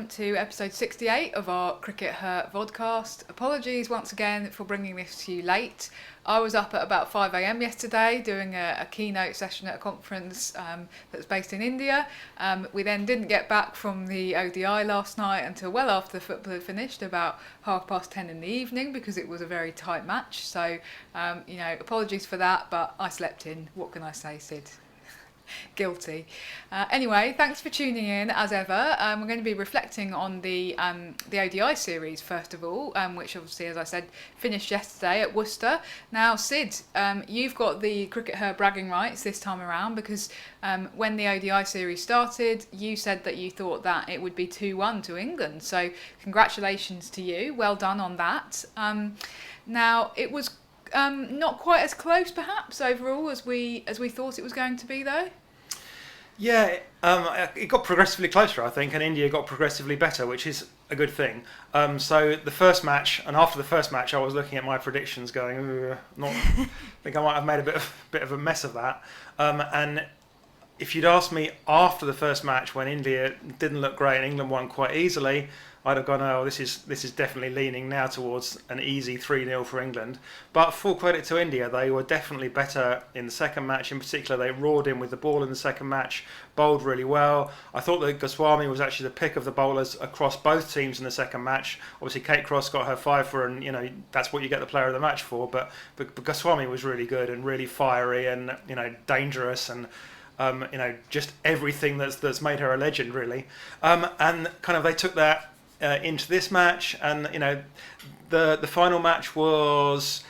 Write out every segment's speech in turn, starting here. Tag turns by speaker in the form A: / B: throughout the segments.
A: welcome to episode 68 of our CRICKETher Vodcast. Apologies once again for bringing this to you late. I was up at about 5 a.m. yesterday doing a keynote session at a conference that's based in India. We then didn't get back from the ODI last night until well after the football had finished, about 10:30 in the evening, because it was a very tight match. So, apologies for that, but I slept in. What can I say, Sid? Guilty. Anyway, thanks for tuning in as ever. We're going to be reflecting on the ODI series first of all, which obviously, as I said, finished yesterday at Worcester. Now, Sid, you've got the CRICKETher bragging rights this time around, because when the ODI series started, you said that you thought that it would be 2-1 to England. So congratulations to you. Well done on that. Now, it was not quite as close, perhaps, overall as we thought it was going to be, though.
B: Yeah, it got progressively closer, I think, and India got progressively better, which is a good thing. So the first match, and after the first match, I was looking at my predictions, going, I think I might have made a bit of a mess of that. And if you'd asked me after the first match, when India didn't look great and England won quite easily, I'd have gone, oh, this is definitely leaning now towards an easy 3-0 for England. But full credit to India, they were definitely better in the second match. In particular, they roared in with the ball in the second match, bowled really well. I thought that Goswami was actually the pick of the bowlers across both teams in the second match. Obviously, Kate Cross got her fiver, and that's what you get the player of the match for. But Goswami was really good and really fiery and dangerous and just everything that's made her a legend, really. And kind of they took that into this match, and the final match was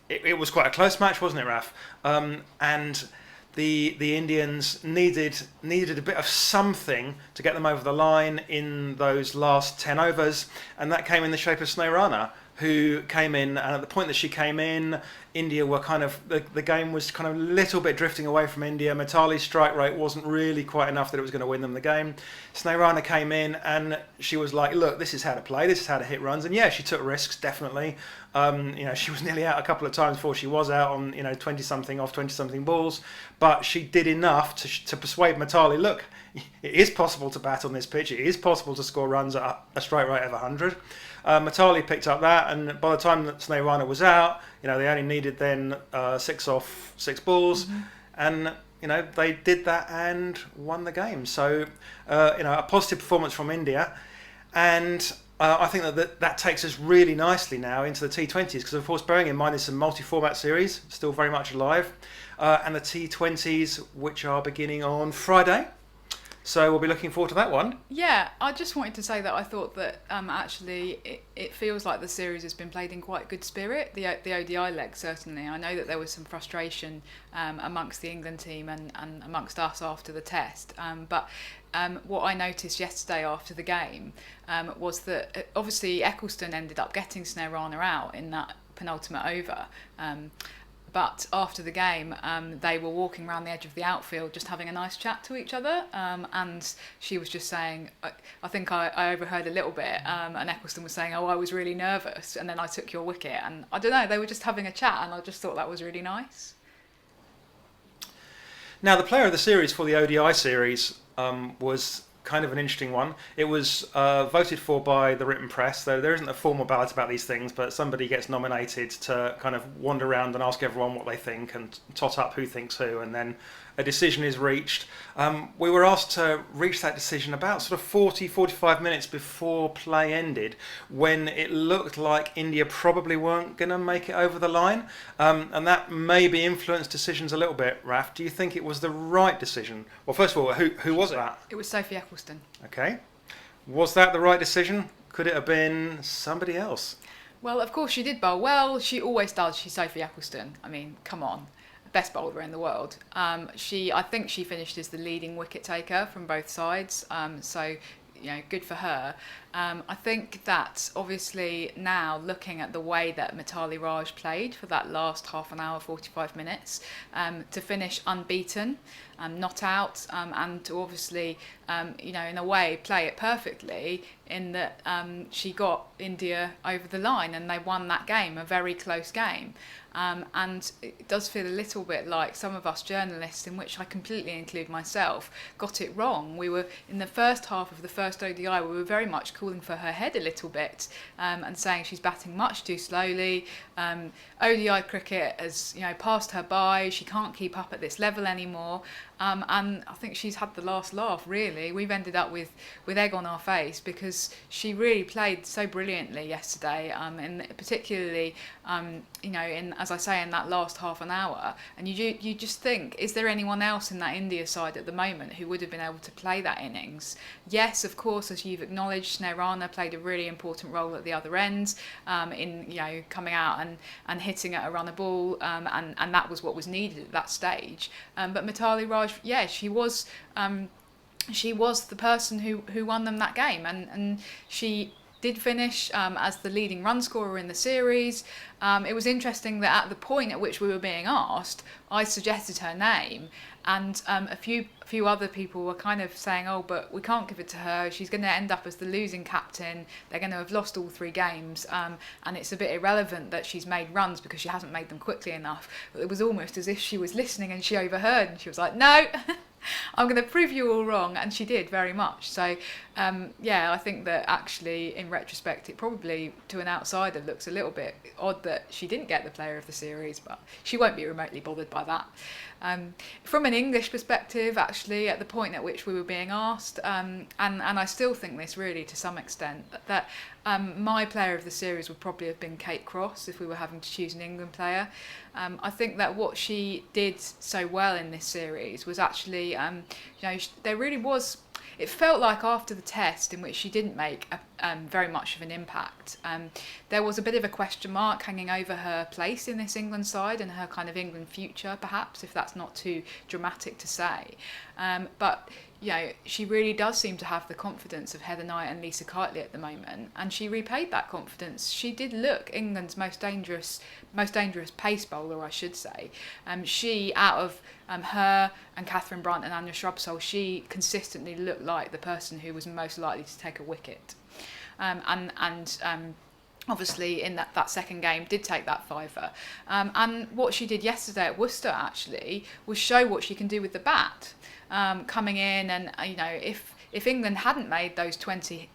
B: it was quite a close match, wasn't it, Raf? And the Indians needed a bit of something to get them over the line in those last 10 overs, and that came in the shape of Sneh Rana, who came in, and at the point that she came in, India were kind of, the game was kind of a little bit drifting away from India. Mithali's strike rate wasn't really quite enough that it was going to win them the game. Sneh Rana came in and she was like, look, this is how to play, this is how to hit runs. And yeah, she took risks, definitely. She was nearly out a couple of times before she was out on 20-something off 20-something balls. But she did enough to persuade Mithali, look, it is possible to bat on this pitch, it is possible to score runs at a strike rate of 100. Mithali picked up that, and by the time that Sneh Rana was out, they only needed then 6 off 6 balls, and they did that and won the game. So a positive performance from India, and I think that takes us really nicely now into the T20s, because of course, bearing in mind there's some multi-format series still very much alive, and the T20s, which are beginning on Friday. So we'll be looking forward to that one.
A: Yeah, I just wanted to say that I thought that actually it feels like the series has been played in quite good spirit, the ODI leg certainly. I know that there was some frustration amongst the England team and amongst us after the test. But what I noticed yesterday after the game was that obviously Eccleston ended up getting Sneh Rana out in that penultimate over. But after the game, they were walking around the edge of the outfield just having a nice chat to each other. And she was just saying, I think I overheard a little bit, and Eccleston was saying, oh, I was really nervous, and then I took your wicket. And I don't know, they were just having a chat, and I just thought that was really nice.
B: Now, the player of the series for the ODI series was kind of an interesting one. It was voted for by the written press, though there isn't a formal ballot about these things, but somebody gets nominated to kind of wander around and ask everyone what they think and tot up who thinks who, and then a decision is reached. We were asked to reach that decision about sort of 45 minutes before play ended, when it looked like India probably weren't going to make it over the line, and that maybe influenced decisions a little bit. Raf, do you think it was the right decision? Well, first of all, who was that?
A: It was Sophie Eccleston.
B: Okay. Was that the right decision? Could it have been somebody else?
A: Well, of course she did bowl well. She always does. She's Sophie Eccleston. I mean, come on. Best bowler in the world. I think she finished as the leading wicket taker from both sides. So good for her. I think that obviously now looking at the way that Mithali Raj played for that last half an hour, 45 minutes, to finish unbeaten, not out, and to obviously, in a way, play it perfectly in that she got India over the line and they won that game, a very close game. And it does feel a little bit like some of us journalists, in which I completely include myself, got it wrong. We were, in the first half of the first ODI, we were very much calling for her head a little bit, and saying she's batting much too slowly. ODI cricket has passed her by. She can't keep up at this level anymore. And I think she's had the last laugh, really. We've ended up with egg on our face because she really played so brilliantly yesterday, and particularly, as I say, in that last half an hour. And you just think, is there anyone else in that India side at the moment who would have been able to play that innings? Yes, of course, as you've acknowledged, Snehrana played a really important role at the other end, in coming out and hitting at a runner ball, and that was what was needed at that stage. But Mithali Raj, she was the person who won them that game, and she did finish as the leading run scorer in the series. It was interesting that at the point at which we were being asked, I suggested her name, and a few other people were kind of saying, oh, but we can't give it to her, she's going to end up as the losing captain, they're going to have lost all 3 games, and it's a bit irrelevant that she's made runs because she hasn't made them quickly enough. But it was almost as if she was listening and she overheard, and she was like, no, I'm going to prove you all wrong, and she did very much. So I think that actually in retrospect it probably to an outsider looks a little bit odd that she didn't get the player of the series, but she won't be remotely bothered by that. From an English perspective, actually, at the point at which we were being asked, and I still think this really to some extent, that my player of the series would probably have been Kate Cross if we were having to choose an England player. I think that what she did so well in this series was actually, there really was. It felt like after the test, in which she didn't make very much of an impact, there was a bit of a question mark hanging over her place in this England side and her kind of England future, perhaps, if that's not too dramatic to say. But she really does seem to have the confidence of Heather Knight and Lisa Keightley at the moment, and she repaid that confidence. She did look England's most dangerous pace bowler, I should say. She, out of her and Catherine Brunt and Anya Shrubsole, she consistently looked like the person who was most likely to take a wicket. Obviously in that second game did take that 5er. And what she did yesterday at Worcester actually was show what she can do with the bat. Coming in and, if England hadn't made those 20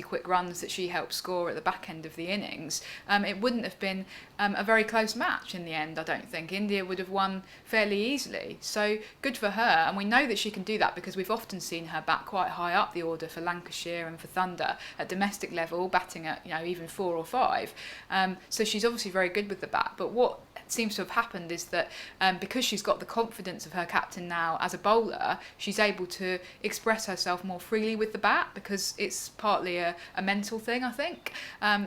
A: quick runs that she helped score at the back end of the innings, it wouldn't have been a very close match in the end, I don't think. India would have won fairly easily. So good for her, and we know that she can do that because we've often seen her bat quite high up the order for Lancashire and for Thunder at domestic level, batting at even 4 or 5. So she's obviously very good with the bat, but what seems to have happened is that because she's got the confidence of her captain now as a bowler, she's able to express herself more freely with the bat because it's partly a mental thing, I think.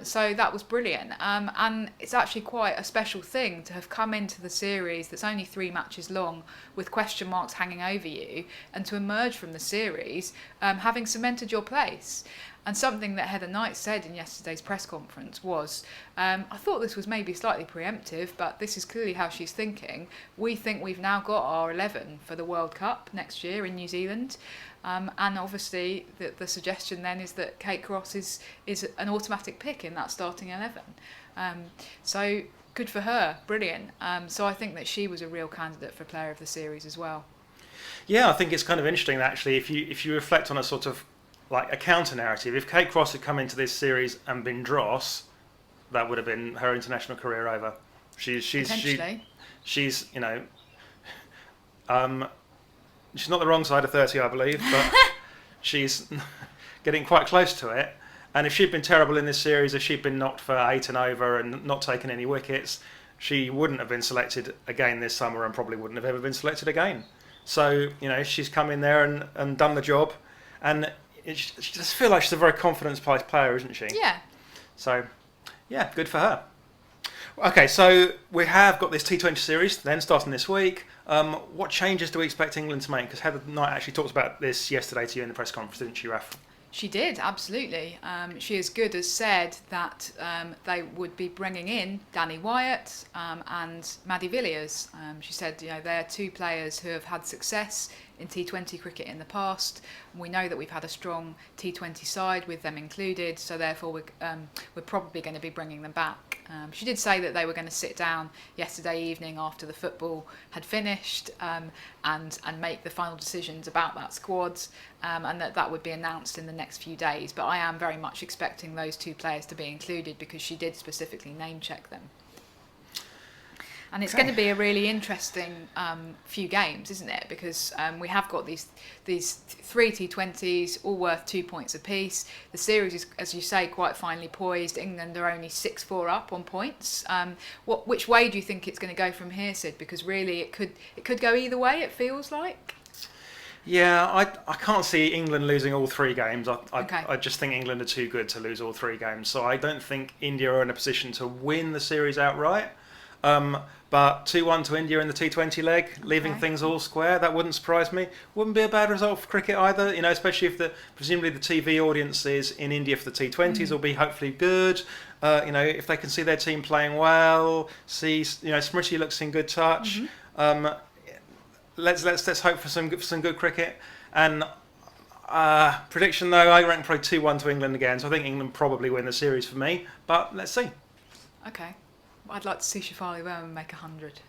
A: So that was brilliant. And it's actually quite a special thing to have come into the series that's only 3 matches long with question marks hanging over you, and to emerge from the series having cemented your place. And something that Heather Knight said in yesterday's press conference was, I thought this was maybe slightly preemptive, but this is clearly how she's thinking. We think we've now got our 11 for the World Cup next year in New Zealand. And obviously the suggestion then is that Kate Cross is an automatic pick in that starting 11. So good for her, brilliant. So I think that she was a real candidate for player of the series as well.
B: Yeah, I think it's kind of interesting that actually if you reflect on a sort of like a counter narrative, if Kate Cross had come into this series and been dross, that would have been her international career over. She's she's not the wrong side of 30, I believe, but she's getting quite close to it. And if she'd been terrible in this series, if she'd been knocked for 8 and over and not taken any wickets, she wouldn't have been selected again this summer and probably wouldn't have ever been selected again. So, she's come in there and done the job. And she does feel like she's a very confident player, isn't she?
A: Yeah.
B: So, yeah, good for her. Okay, so we have got this T20 series then starting this week. What changes do we expect England to make? Because Heather Knight actually talked about this yesterday to you in the press conference, didn't she, Raf?
A: She did, absolutely. She as good as said that they would be bringing in Danny Wyatt and Maddie Villiers. She said, they're two players who have had success in T20 cricket in the past. We know that we've had a strong T20 side with them included, so therefore we're probably going to be bringing them back. She did say that they were going to sit down yesterday evening after the football had finished and make the final decisions about that squad, and that would be announced in the next few days. But I am very much expecting those two players to be included because she did specifically name check them. And it's going to be a really interesting few games, isn't it? Because we have got these 3 T20s, all worth 2 points apiece. The series is, as you say, quite finely poised. England are only 6-4 up on points. Which way do you think it's going to go from here, Sid? Because really, it could go either way. It feels like.
B: Yeah, I can't see England losing all 3 games.
A: Okay.
B: I just think England are too good to lose all 3 games. So I don't think India are in a position to win the series outright. But 2-1 to India in the T20 leg, leaving things all square, that wouldn't surprise me. Wouldn't be a bad result for cricket either, especially if presumably the TV audiences in India for the T20s will be hopefully good. If they can see their team playing well, Smriti looks in good touch. Let's hope for some good cricket. And prediction though, I reckon probably 2-1 to England again. So I think England probably win the series for me. But let's see.
A: Okay. I'd like to see Shefali Verma make 100.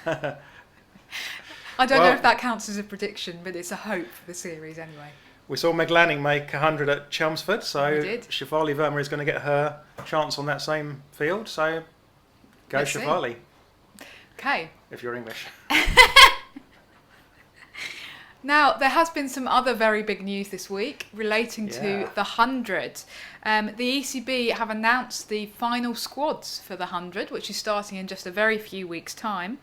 A: I don't know if that counts as a prediction, but it's a hope for the series anyway.
B: We saw Meg Lanning make 100 at Chelmsford, so Shefali Verma is going to get her chance on that same field. So go Shefali.
A: Okay.
B: If you're English.
A: Now, there has been some other very big news this week relating to the 100. The ECB have announced the final squads for the 100, which is starting in just a very few weeks' time.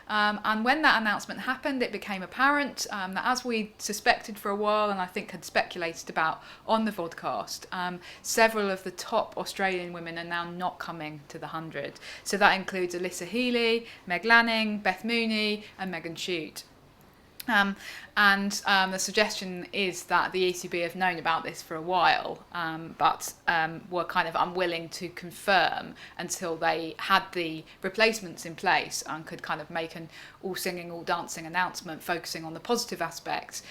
A: And when that announcement happened, it became apparent that, as we suspected for a while, and I think had speculated about on the Vodcast, several of the top Australian women are now not coming to the 100. So that includes Alyssa Healy, Meg Lanning, Beth Mooney and Megan Shute. The suggestion is that the ECB have known about this for a while, but were kind of unwilling to confirm until they had the replacements in place and could kind of make an all singing, all dancing announcement focusing on the positive aspects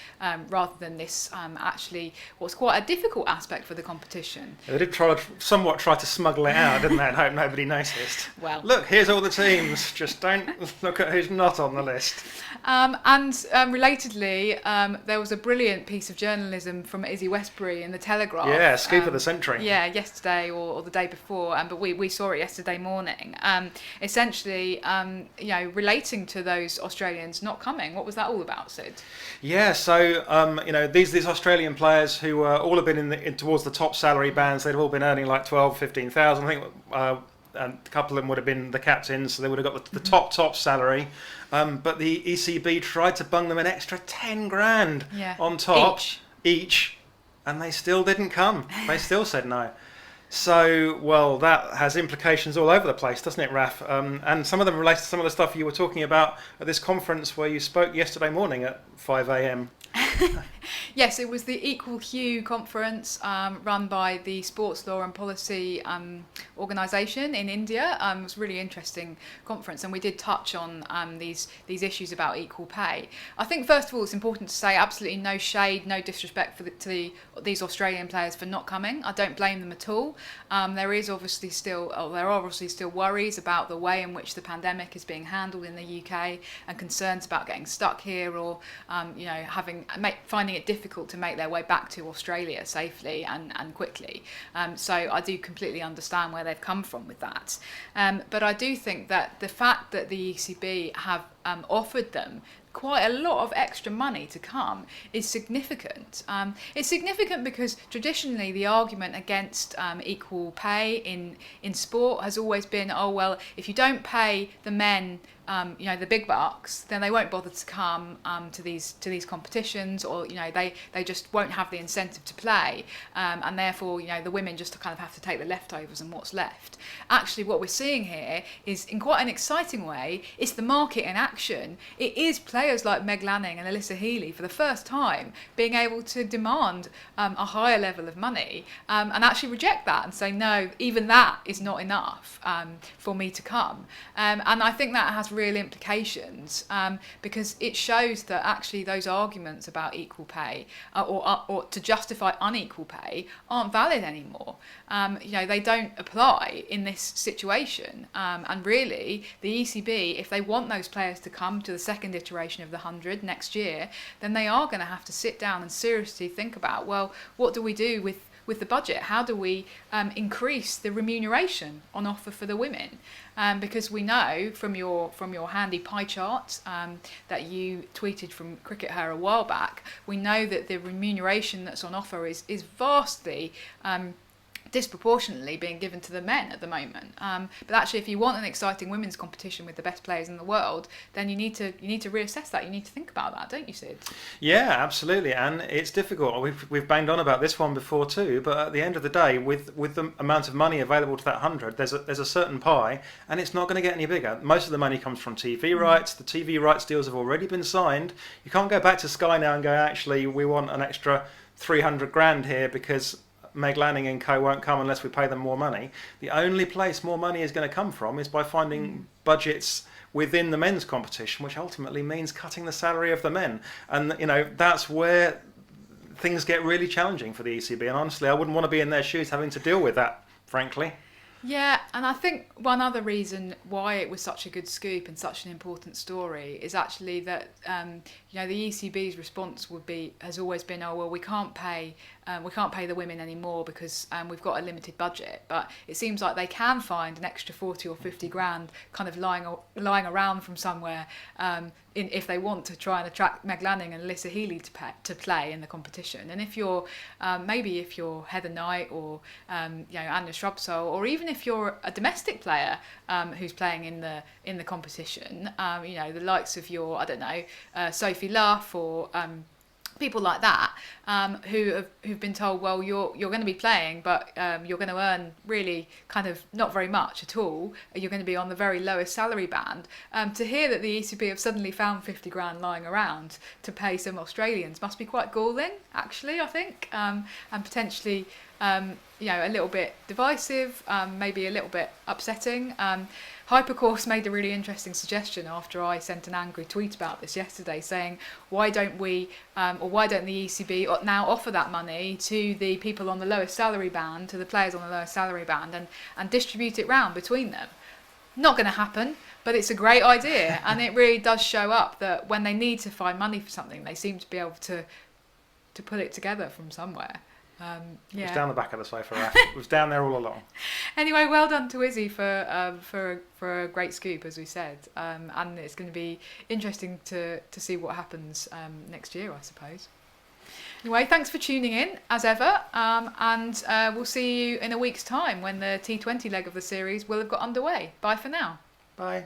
A: rather than this actually what's quite a difficult aspect for the competition.
B: Yeah, they did somewhat try to smuggle it out, didn't they, and hope nobody noticed.
A: Well,
B: look, here's all the teams, just don't look at who's not on the list.
A: Relatedly, there was a brilliant piece of journalism from Izzy Westbury in the Telegraph.
B: Yeah, scoop of the century.
A: Yeah, yesterday or the day before, but we saw it yesterday morning. Essentially, relating to those Australians not coming. What was that all about, Sid?
B: Yeah, so these Australian players who all have been in towards the top salary bands. They've all been earning like 12, 15,000. I think a couple of them would have been the captains, so they would have got the top salary. But the ECB tried to bung them an extra 10 grand on top each, and they still didn't come. They still said no. So, well, that has implications all over the place, doesn't it, Raf? And some of them relate to some of the stuff you were talking about at this conference where you spoke yesterday morning at 5 a.m.
A: Yes, it was the Equal Hue conference run by the Sports Law and Policy organisation in India. It was a really interesting conference, and we did touch on these issues about equal pay. I think, first of all, it's important to say absolutely no shade, no disrespect to these Australian players for not coming. I don't blame them at all. There are obviously still worries about the way in which the pandemic is being handled in the UK, and concerns about getting stuck here or finding it difficult to make their way back to Australia safely and quickly. So I do completely understand where they've come from with that. But I do think that the fact that the ECB have offered them quite a lot of extra money to come is significant. It's significant because traditionally the argument against equal pay in sport has always been, oh well, if you don't pay the men the big bucks, then they won't bother to come to these competitions, or they just won't have the incentive to play, and therefore the women just kind of have to take the leftovers and what's left. Actually, what we're seeing here is, in quite an exciting way, it's the market in action. action, it is players like Meg Lanning and Alyssa Healy for the first time being able to demand a higher level of money and actually reject that and say, no, even that is not enough for me to come. And I think that has real implications because it shows that actually those arguments about equal pay or to justify unequal pay aren't valid anymore. They don't apply in this situation. And really, the ECB, if they want those players to come to the second iteration of the 100 next year, then they are going to have to sit down and seriously think about, well, what do we do with the budget? How do we increase the remuneration on offer for the women? Because we know from your handy pie chart that you tweeted from CRICKETher a while back, we know that the remuneration that's on offer is vastly disproportionately being given to the men at the moment. But actually, if you want an exciting women's competition with the best players in the world, then you need to reassess that. You need to think about that, don't you, Sid?
B: Yeah, absolutely. And it's difficult. We've banged on about this one before too. But at the end of the day, with the amount of money available to that 100, there's a certain pie, and it's not going to get any bigger. Most of the money comes from TV rights. The TV rights deals have already been signed. You can't go back to Sky now and go, actually, we want an extra 300 grand here because Meg Lanning and co won't come unless we pay them more money. The only place more money is going to come from is by finding budgets within the men's competition, which ultimately means cutting the salary of the men. And that's where things get really challenging for the ECB. And honestly, I wouldn't want to be in their shoes having to deal with that, frankly.
A: Yeah, and I think one other reason why it was such a good scoop and such an important story is actually that the ECB's response has always been, oh well, we can't pay the women anymore because we've got a limited budget. But it seems like they can find an extra 40 or 50 grand kind of lying around from somewhere if they want to try and attract Meg Lanning and Alyssa Healy to play in the competition. And if you're maybe if you're Heather Knight or Anya Shrubsole, or even if you're a domestic player who's playing in the competition, the likes of your Sophie Luff or people like that who've been told, well, you're going to be playing, but you're going to earn really kind of not very much at all. You're going to be on the very lowest salary band. To hear that the ECB have suddenly found 50 grand lying around to pay some Australians must be quite galling, actually, I think, and potentially a little bit divisive, maybe a little bit upsetting. Hypercourse made a really interesting suggestion after I sent an angry tweet about this yesterday, saying, why don't the ECB now offer that money to the people on the lowest salary band, to the players on the lowest salary band, and distribute it round between them? Not going to happen, but it's a great idea, and it really does show up that when they need to find money for something, they seem to be able to put it together from somewhere.
B: It was down the back of the sofa, Raf. It was down there all along.
A: Anyway, well done to Izzy for a great scoop, as we said, and it's going to be interesting to see what happens next year, I suppose. Anyway, thanks for tuning in, as ever, and we'll see you in a week's time when the T20 leg of the series will have got underway. Bye for now.
B: Bye.